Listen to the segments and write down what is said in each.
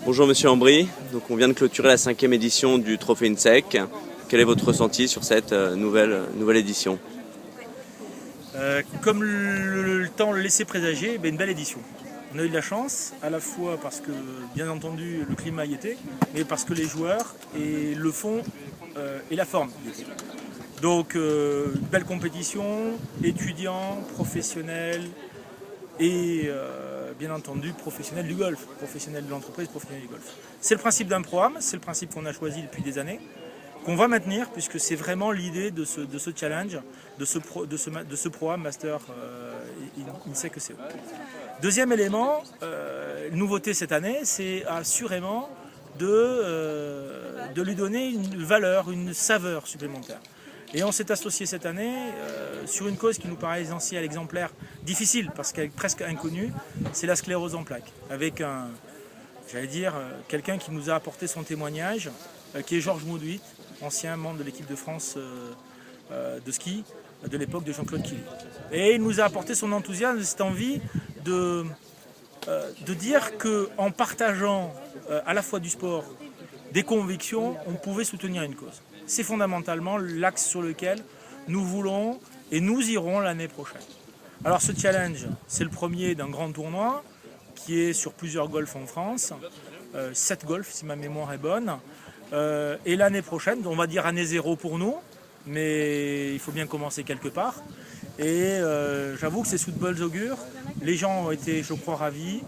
Bonjour Monsieur Ambry, donc on vient de clôturer la 5e édition du Trophée INSEC. Quel est votre ressenti sur cette nouvelle édition? Comme le temps le laissait présager, une belle édition. On a eu de la chance, à la fois parce que, bien entendu, le climat y était, mais parce que les joueurs et le fond et la forme y étaient. Donc, belle compétition, étudiants, professionnels et, bien entendu, professionnels du golf, professionnels de l'entreprise, professionnels du golf. C'est le principe d'un programme, c'est le principe qu'on a choisi depuis des années, qu'on va maintenir puisque c'est vraiment l'idée de ce challenge, de ce programme Master INSEC ECE. Deuxième élément, nouveauté cette année, c'est assurément de lui donner une valeur, une saveur supplémentaire. Et on s'est associé cette année sur une cause qui nous paraît essentielle, exemplaire, difficile parce qu'elle est presque inconnue, c'est la sclérose en plaques. Avec quelqu'un qui nous a apporté son témoignage, qui est Georges Mauduit, ancien membre de l'équipe de France de ski de l'époque de Jean-Claude Killy. Et il nous a apporté son enthousiasme, cette envie de dire qu'en partageant à la fois du sport, des convictions, on pouvait soutenir une cause. C'est fondamentalement l'axe sur lequel nous voulons et nous irons l'année prochaine. Alors ce challenge, c'est le premier d'un grand tournoi qui est sur plusieurs golfs en France, 7 golfs si ma mémoire est bonne. Et l'année prochaine, on va dire année zéro pour nous, mais il faut bien commencer quelque part. Et j'avoue que c'est sous de bonnes augures. Les gens ont été, je crois, ravis.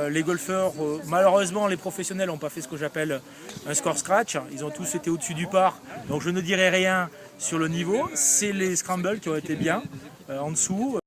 Les golfeurs, malheureusement, les professionnels n'ont pas fait ce que j'appelle un score scratch. Ils ont tous été au-dessus du par. Donc je ne dirai rien sur le niveau. C'est les scrambles qui ont été bien en dessous.